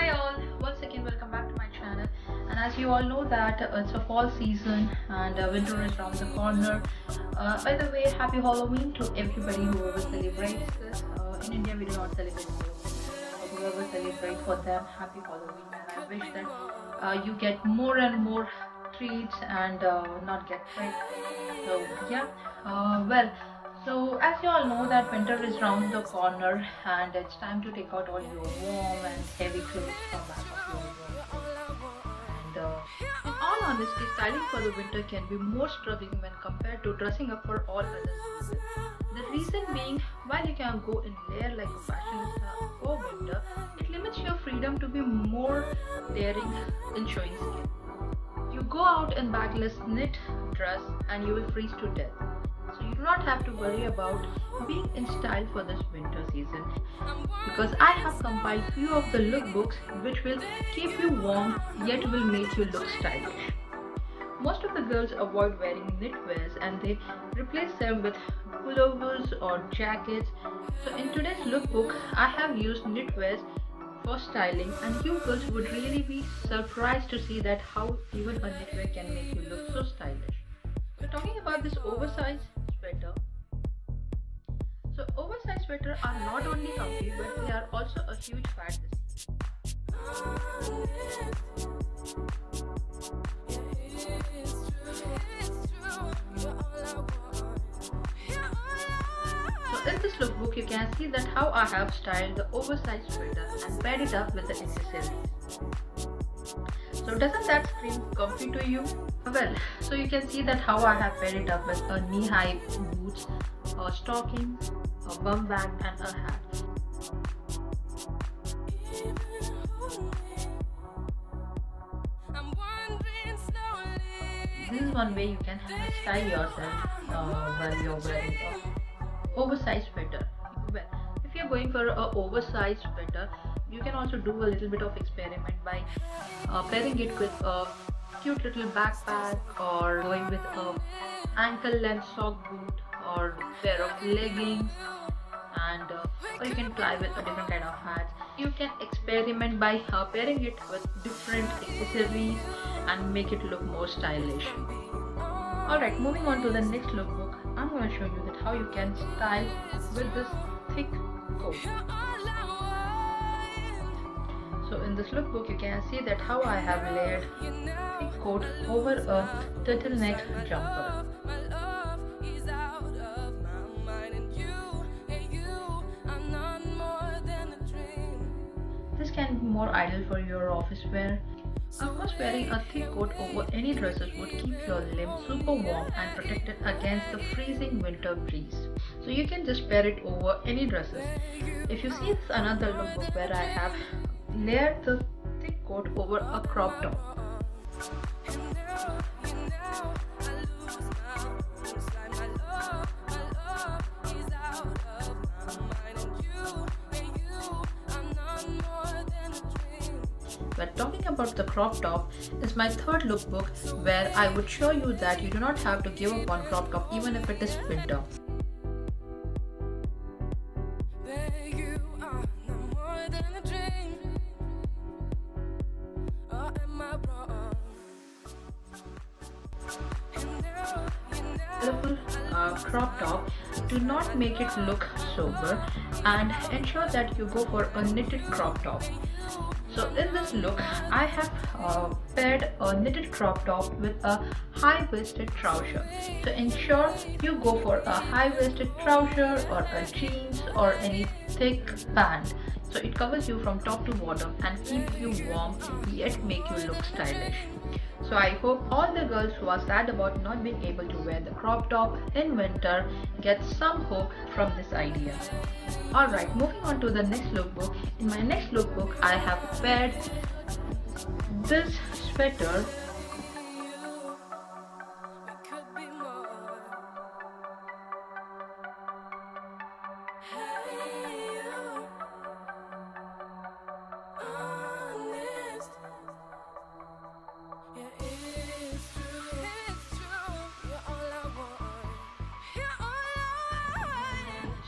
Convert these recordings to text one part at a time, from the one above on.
Hi all, once again welcome back to my channel. And as you all know that it's a fall season and winter is around the corner. By the way, happy Halloween to everybody whoever celebrates this. In India we do not celebrate Halloween. Whoever celebrate for them, happy Halloween. And I wish that you get more and more treats and not get tricked. So yeah, so as you all know that winter is round the corner and it's time to take out all your warm and heavy clothes from back of your wardrobe. And in all honesty, styling for the winter can be more struggling when compared to dressing up for all other seasons. The reason being, while you can go in layer like a fashionista for winter, it limits your freedom to be more daring in showing skin. You go out in backless knit dress and you will freeze to death. So you do not have to worry about being in style for this winter season because I have compiled few of the lookbooks which will keep you warm yet will make you look stylish. Most of the girls avoid wearing knitwears and they replace them with pullovers or jackets. So in today's lookbook, I have used knitwears for styling and you girls would really be surprised to see that how even a knitwear can make you look so stylish. So talking about this oversized sweater. So oversized sweaters are not only comfy but they are also a huge fad this So in this lookbook you can see that how I have styled the oversized sweater and paired it up with the accessories. So doesn't that scream comfy to you? Well, so you can see that how I have paired it up with a knee-high boots, a stockings, a bum bag and a hat. This is one way you can style yourself while you're wearing a oversized sweater. Well, if you're going for a oversized sweater, you can also do a little bit of experiment by pairing it with a cute little backpack or going with a ankle length sock boot or pair of leggings and or you can fly with a different kind of hats. You can experiment by pairing it with different accessories and make it look more stylish. Alright, moving on to the next lookbook, I'm going to show you that how you can style with this thick coat. So in this lookbook you can see that how I have layered thick coat over a turtleneck jumper. This can be more ideal for your office wear. Of course, wearing a thick coat over any dresses would keep your limbs super warm and protected against the freezing winter breeze. So you can just pair it over any dresses. If you see this another lookbook where I have layered the thick coat over a crop top. But talking about the crop top is my third lookbook where I would show you that you do not have to give up on crop top even if it is winter. Colorful crop top, do not make it look sober and ensure that you go for a knitted crop top. So in this look, I have paired a knitted crop top with a high-waisted trouser. So ensure you go for a high-waisted trouser or a jeans or any thick pant. So it covers you from top to bottom and keeps you warm yet make you look stylish. So I hope all the girls who are sad about not being able to wear the crop top in winter get some hope from this idea. Alright, moving on to the next lookbook. In my next lookbook, I have paired this sweater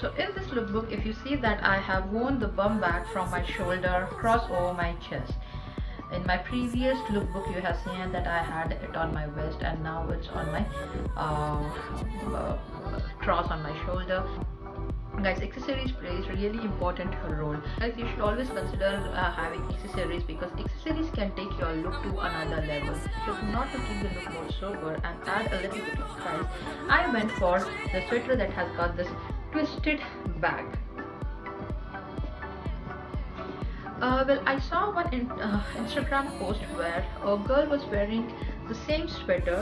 So in this lookbook, if you see that I have worn the bum bag from my shoulder cross over my chest. In my previous lookbook, you have seen that I had it on my vest, and now it's on my cross on my shoulder. Guys, accessories plays really important role. Guys, you should always consider having accessories, because accessories can take your look to another level. So not to keep the look more sober and add a little bit of style, I went for the sweater that has got this twisted bag. Well, I saw one Instagram post where a girl was wearing the same sweater,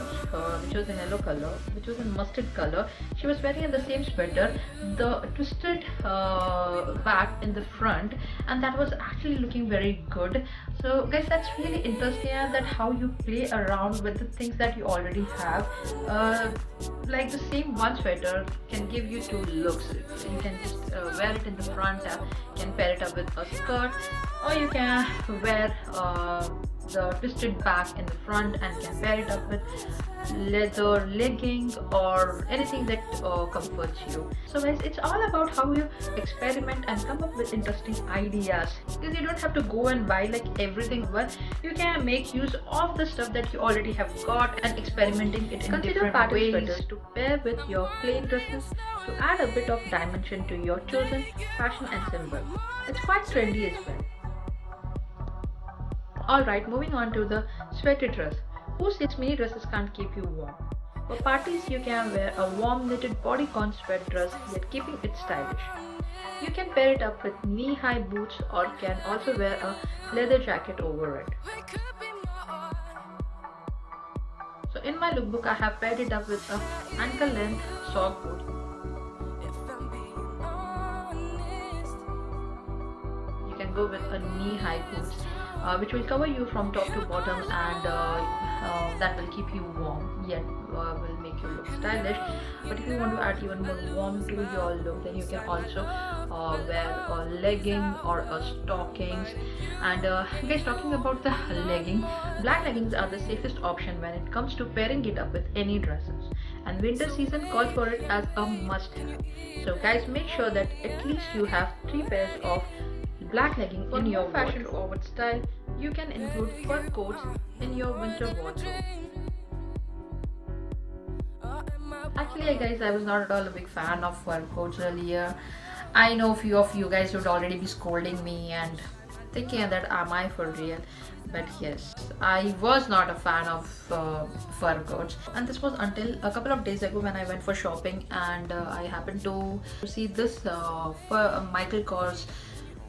which was in yellow color, which was in mustard color. She was wearing the same sweater, the twisted back in the front, and that was actually looking very good. So guys, that's really interesting, that how you play around with the things that you already have. Like the same one sweater can give you two looks. You can just wear it in the front, can pair it up with a skirt, or you can wear the twisted back in the front and can pair it up with leather leggings or anything that comforts you. So guys, it's all about how you experiment and come up with interesting ideas, because you don't have to go and buy like everything, but you can make use of the stuff that you already have got and experimenting it in different ways to pair with your plain dresses, to add a bit of dimension to your chosen fashion and symbol. It's quite trendy as well. Alright, moving on to the sweater dress. Who says mini dresses can't keep you warm? For parties, you can wear a warm knitted bodycon sweat dress, yet keeping it stylish. You can pair it up with knee-high boots, or can also wear a leather jacket over it. So in my lookbook, I have paired it up with a ankle-length sock boot. You can go with a knee-high boots, which will cover you from top to bottom, and that will keep you warm, yet will make you look stylish. But if you want to add even more warm to your look, then you can also wear a legging or a stockings. And guys, talking about the legging, black leggings are the safest option when it comes to pairing it up with any dresses, and winter season calls for it as a must-have. So guys, make sure that at least you have 3 pairs of black legging in your fashion forward style. You can include fur coats in your winter wardrobe. Actually guys, I was not at all a big fan of fur coats earlier. I know few of you guys would already be scolding me and thinking that am I for real, but yes, I was not a fan of fur coats. And this was until a couple of days ago when I went for shopping, and I happened to see this Michael Kors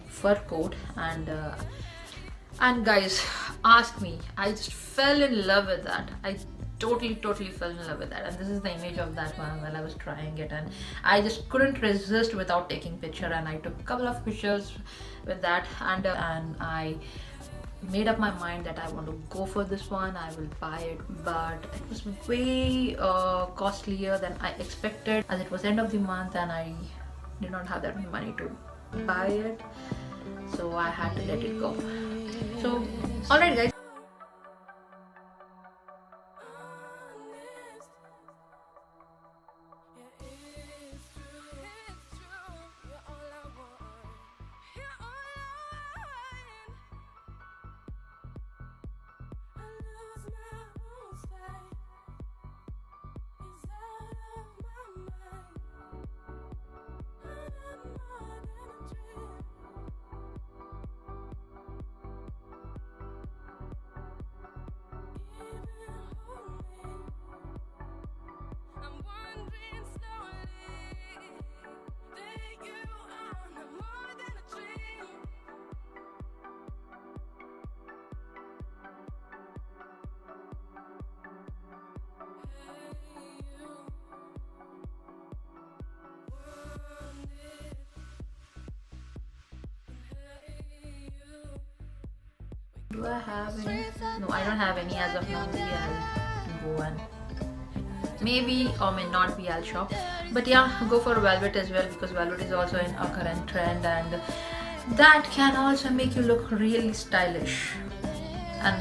fur coat, and guys, ask me, I just fell in love with that. I totally fell in love with that, and this is the image of that one while I was trying it, and I just couldn't resist without taking picture, and I took a couple of pictures with that, and I made up my mind that I want to go for this one. I will buy it, but it was way costlier than I expected, as it was end of the month and I did not have that money to buy it, so I had to let it go. So alright guys, do I have any? No, I don't have any as of now. Maybe I'll go and maybe or may not be I'll shop. But yeah, go for velvet as well, because velvet is also in a current trend, and that can also make you look really stylish. And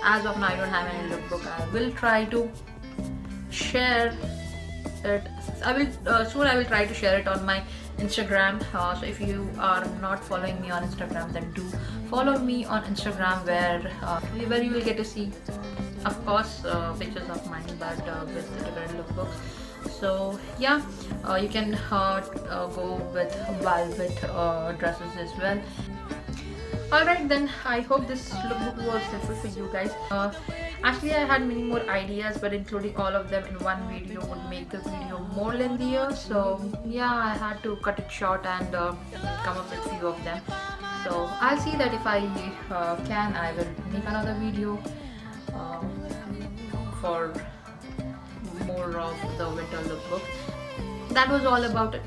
as of now I don't have any lookbook. I will try to share it. Soon I will try to share it on my Instagram. So if you are not following me on Instagram, then do follow me on Instagram, where you will get to see, of course, pictures of mine, but with different lookbooks. So yeah, you can go with velvet dresses as well. Alright then, I hope this lookbook was helpful for you guys. Actually, I had many more ideas, but including all of them in one video would make the video more lengthier. So yeah, I had to cut it short and come up with few of them. So I'll see that if I can, I will make another video for more of the winter lookbook. That was all about it.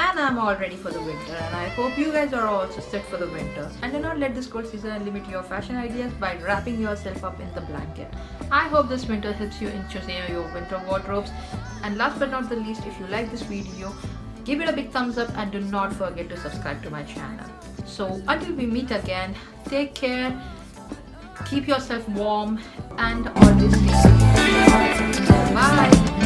And I'm all ready for the winter, and I hope you guys are also set for the winter. And do not let this cold season limit your fashion ideas by wrapping yourself up in the blanket. I hope this winter helps you in choosing your winter wardrobes. And last but not the least, if you like this video, give it a big thumbs up and do not forget to subscribe to my channel. So until we meet again, take care, keep yourself warm, and always stay safe. Bye.